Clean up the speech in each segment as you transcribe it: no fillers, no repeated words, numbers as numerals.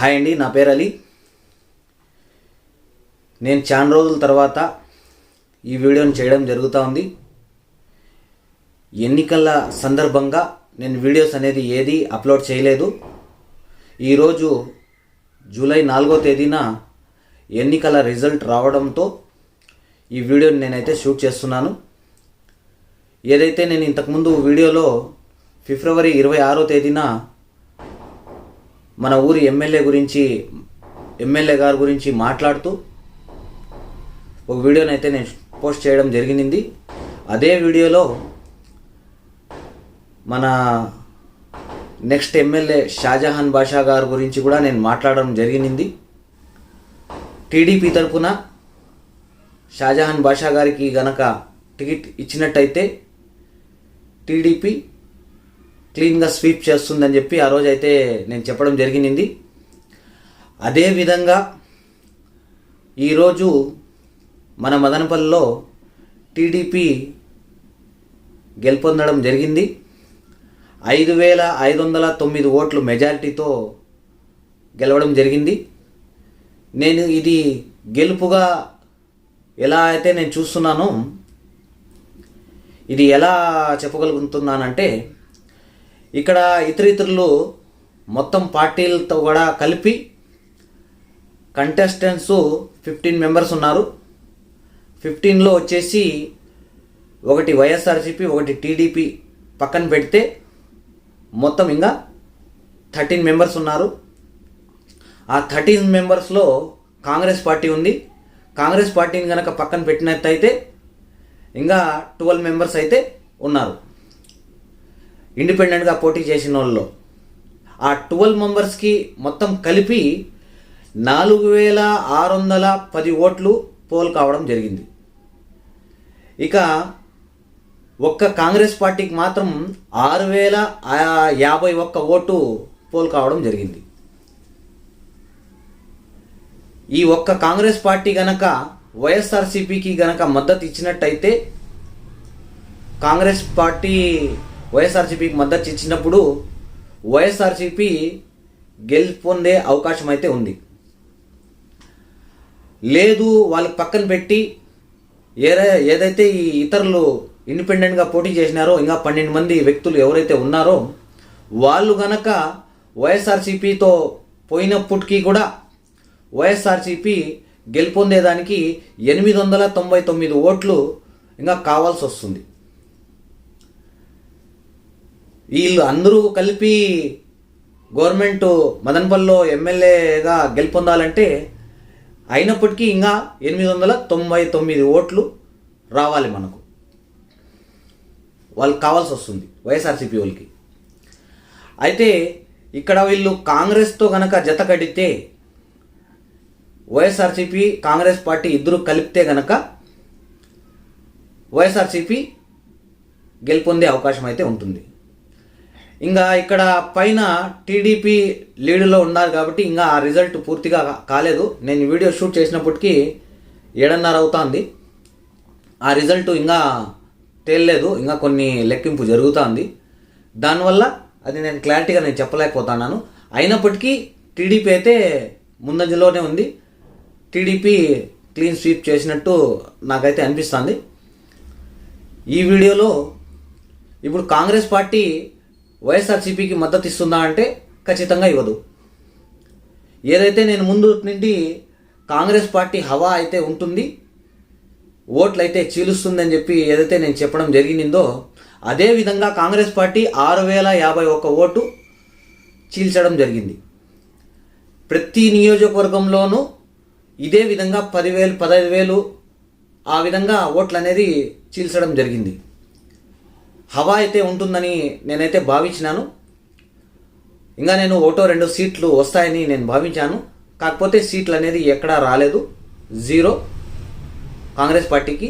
Hi అండి, నా పేరు అలీ. నేను చాలా రోజుల తర్వాత ఈ వీడియోని చేయడం జరుగుతూ ఉంది. ఎన్నికల సందర్భంగా నేను వీడియోస్ అనేది ఏది అప్లోడ్ చేయలేదు. ఈరోజు జూలై 4వ తేదీన ఎన్నికల రిజల్ట్ రావడంతో ఈ వీడియోని నేనైతే షూట్ చేస్తున్నాను. ఏదైతే నేను ఇంతకుముందు వీడియోలో ఫిబ్రవరి 26వ తేదీన మన ఊరి ఎమ్మెల్యే గారి గురించి మాట్లాడుతూ ఒక వీడియోని అయితే నేను పోస్ట్ చేయడం జరిగింది. అదే వీడియోలో మన నెక్స్ట్ ఎమ్మెల్యే షాజహాన్ బాషా గారి గురించి కూడా నేను మాట్లాడడం జరిగింది. టీడీపీ తరఫున షాజహాన్ బాషా గారికి గనక టికెట్ ఇచ్చినట్టయితే టీడీపీ క్లీన్గా స్వీప్ చేస్తుందని చెప్పి ఆ రోజు అయితే నేను చెప్పడం జరిగింది. అదేవిధంగా ఈరోజు మన మదనపల్లిలో టీడీపీ గెలుపొందడం జరిగింది. 5,509 ఓట్లు మెజారిటీతో గెలవడం జరిగింది. నేను ఇది గెలుపుగా ఎలా అయితే నేను చూస్తున్నానో, ఇది ఎలా చెప్పగలుగుతున్నానంటే, ఇక్కడ ఇతరులు మొత్తం పార్టీలతో కూడా కలిపి కంటెస్టెంట్స్ 15 మెంబర్స్ ఉన్నారు. 15లో వచ్చేసి ఒకటి వైఎస్ఆర్సీపీ, ఒకటి టీడీపీ పక్కన పెడితే మొత్తం ఇంకా 13 మెంబర్స్ ఉన్నారు. ఆ 13 మెంబర్స్లో కాంగ్రెస్ పార్టీ ఉంది. కాంగ్రెస్ పార్టీని కనుక పక్కన పెట్టినట్టయితే ఇంకా 12 మెంబర్స్ అయితే ఉన్నారు ఇండిపెండెంట్గా పోటీ చేసిన వాళ్ళు. ఆ 12 మెంబర్స్కి మొత్తం కలిపి 4,610 ఓట్లు పోల్ కావడం జరిగింది. ఇక ఒక్క కాంగ్రెస్ పార్టీకి మాత్రం 6,051 ఓటు పోల్ కావడం జరిగింది. ఈ ఒక్క కాంగ్రెస్ పార్టీ గనక వైఎస్ఆర్సీపీకి గనక మద్దతు ఇచ్చినట్టయితే, కాంగ్రెస్ పార్టీ వైఎస్ఆర్సీపీకి మద్దతు ఇచ్చినప్పుడు వైఎస్ఆర్సీపీ గెలుపొందే అవకాశం అయితే ఉంది. లేదు వాళ్ళకి పక్కన పెట్టి ఏదైతే ఈ ఇతరులు ఇండిపెండెంట్గా పోటీ చేసినారో ఇంకా 12 మంది వ్యక్తులు ఎవరైతే ఉన్నారో వాళ్ళు గనక వైఎస్ఆర్సీపీతో పోయినప్పటికీ కూడా వైఎస్ఆర్సీపీ గెలుపొందేదానికి 899 ఓట్లు ఇంకా కావాల్సి వస్తుంది. వీళ్ళు అందరూ కలిపి గవర్నమెంట్ మదనపల్లిలో ఎమ్మెల్యేగా గెలుపొందాలంటే అయినప్పటికీ ఇంకా 899 ఓట్లు రావాలి మనకు. వాళ్ళకి కావాల్సి వస్తుంది వైఎస్ఆర్సీపీ వాళ్ళకి. అయితే ఇక్కడ వీళ్ళు కాంగ్రెస్తో కనుక జత కడితే, వైఎస్ఆర్సీపీ కాంగ్రెస్ పార్టీ ఇద్దరు కలిపితే గనక వైఎస్ఆర్సీపీ గెలుపొందే అవకాశం అయితే ఉంటుంది. ఇంకా ఇక్కడ పైన టీడీపీ లీడ్లో ఉన్నారు కాబట్టి ఇంకా ఆ రిజల్ట్ పూర్తిగా కాలేదు. నేను వీడియో షూట్ చేసినప్పటికీ 7:30 అవుతుంది. ఆ రిజల్ట్ ఇంకా తేలలేదు, ఇంకా కొన్ని లెక్కింపు జరుగుతుంది. దానివల్ల అది నేను క్లారిటీగా చెప్పలేకపోతున్నాను. అయినప్పటికీ టీడీపీ అయితే ముందంజలోనే ఉంది. టీడీపీ క్లీన్ స్వీప్ చేసినట్టు నాకైతే అనిపిస్తుంది. ఈ వీడియోలో ఇప్పుడు కాంగ్రెస్ పార్టీ వైఎస్ఆర్సీపీకి మద్దతు ఇస్తుందా అంటే ఖచ్చితంగా ఇవ్వదు. ఏదైతే నేను ముందు నుండి కాంగ్రెస్ పార్టీ హవా అయితే ఉంటుంది, ఓట్లు అయితే చీలుస్తుందని చెప్పి ఏదైతే నేను చెప్పడం జరిగిందో, అదేవిధంగా కాంగ్రెస్ పార్టీ 6,051 ఓటు చీల్చడం జరిగింది. ప్రతి నియోజకవర్గంలోనూ ఇదే విధంగా 10,000, 15,000 ఆ విధంగా ఓట్లు అనేది చీల్చడం జరిగింది. హవా అయితే ఉంటుందని నేనైతే భావించినాను. ఇంకా నేను 1-2 సీట్లు వస్తాయని నేను భావించాను. కాకపోతే సీట్లు అనేది ఎక్కడా రాలేదు, 0 కాంగ్రెస్ పార్టీకి.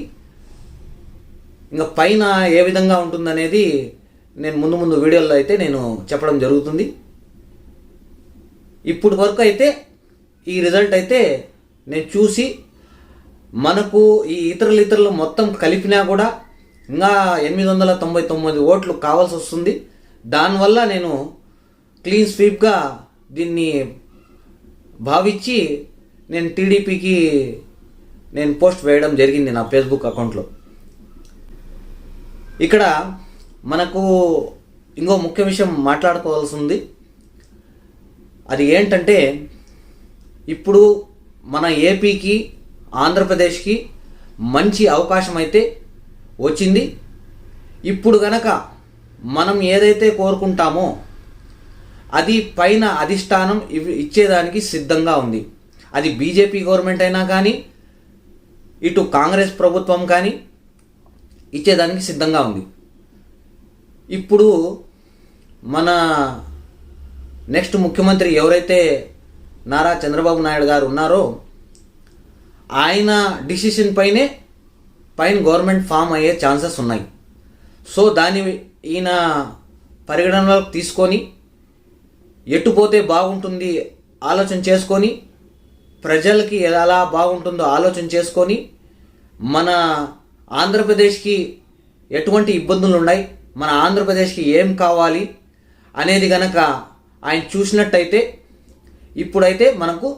ఇంకా పైన ఏ విధంగా ఉంటుందనేది నేను ముందు వీడియోలో అయితే నేను చెప్పడం జరుగుతుంది. ఇప్పుడు వరకు అయితే ఈ రిజల్ట్ అయితే నేను చూసి, మనకు ఈ ఇతరులు మొత్తం కలిపినా కూడా ఇంకా 899 ఓట్లు కావాల్సి వస్తుంది. దానివల్ల నేను క్లీన్ స్వీప్గా దీన్ని భావించి నేను టీడీపీకి నేను పోస్ట్ వేయడం జరిగింది నా ఫేస్బుక్ అకౌంట్లో. ఇక్కడ మనకు ఇంకో ముఖ్య విషయం మాట్లాడుకోవాల్సి ఉంది. అది ఏంటంటే, ఇప్పుడు మన ఏపీకి ఆంధ్రప్రదేశ్కి మంచి అవకాశం అయితే వచ్చింది. ఇప్పుడు గనక మనం ఏదైతే కోరుకుంటామో అది పైన అధిష్టానం ఇచ్చేదానికి సిద్ధంగా ఉంది. అది బీజేపీ గవర్నమెంట్ అయినా కానీ, ఇటు కాంగ్రెస్ ప్రభుత్వం కానీ ఇచ్చేదానికి సిద్ధంగా ఉంది. ఇప్పుడు మన నెక్స్ట్ ముఖ్యమంత్రి ఎవరైతే నారా చంద్రబాబు నాయుడు గారు ఉన్నారో ఆయన డిసిషన్ పైన గవర్నమెంట్ ఫామ్ అయ్యే ఛాన్సెస్ ఉన్నాయి. సో దాన్ని ఈయన పరిగణనలోకి తీసుకొని ఎట్టుపోతే బాగుంటుంది ఆలోచన చేసుకొని, ప్రజలకి ఎలా బాగుంటుందో ఆలోచన చేసుకొని, మన ఆంధ్రప్రదేశ్కి ఎటువంటి ఇబ్బందులు ఉన్నాయి, మన ఆంధ్రప్రదేశ్కి ఏం కావాలి అనేది గనక ఆయన చూసినట్టయితే, ఇప్పుడైతే మనకు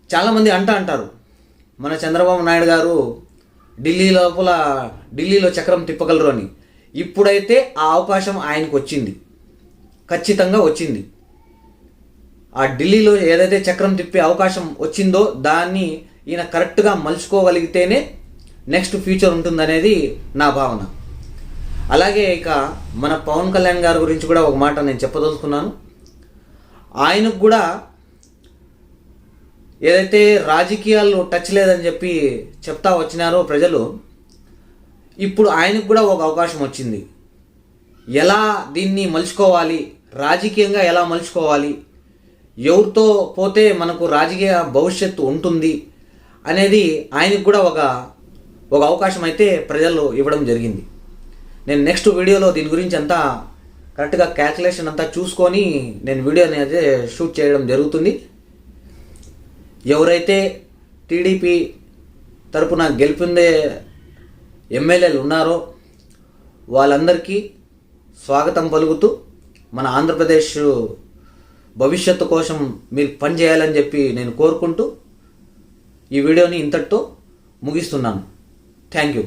చాలామంది అంటారు మన చంద్రబాబు నాయుడు గారు ఢిల్లీలో చక్రం తిప్పగలరు అని. ఇప్పుడైతే ఆ అవకాశం ఆయనకు వచ్చింది, ఖచ్చితంగా వచ్చింది. ఆ ఢిల్లీలో ఏదైతే చక్రం తిప్పే అవకాశం వచ్చిందో దాన్ని ఈయన కరెక్ట్గా మలుచుకోగలిగితేనే నెక్స్ట్ ఫ్యూచర్ ఉంటుందనేది నా భావన. అలాగే ఇక మన పవన్ కళ్యాణ్ గారి గురించి కూడా ఒక మాట నేను చెప్పదలుచుకున్నాను. ఆయనకు కూడా ఏదైతే రాజకీయాల్లో టచ్ లేదని చెప్పి చెప్తా వచ్చినారో ప్రజలు, ఇప్పుడు ఆయనకు కూడా ఒక అవకాశం వచ్చింది. ఎలా దీన్ని మలుచుకోవాలి, రాజకీయంగా ఎలా మలుచుకోవాలి, ఎవరితో పోతే మనకు రాజకీయ భవిష్యత్తు ఉంటుంది అనేది ఆయనకు కూడా ఒక అవకాశం అయితే ప్రజలు ఇవ్వడం జరిగింది. నేను నెక్స్ట్ వీడియోలో దీని గురించి అంతా కరెక్ట్గా క్యాల్కులేషన్ అంతా చూసుకొని నేను వీడియోని అయితే షూట్ చేయడం జరుగుతుంది. ఎవరైతే టీడీపీ తరపున గెలిపిందే ఎమ్మెల్యేలు ఉన్నారో వాళ్ళందరికీ స్వాగతం పలుకుతూ, మన ఆంధ్రప్రదేశ్ భవిష్యత్తు కోసం మీరు పనిచేయాలని చెప్పి నేను కోరుకుంటూ ఈ వీడియోని ఇంతటితో ముగిస్తున్నాను. Thank you.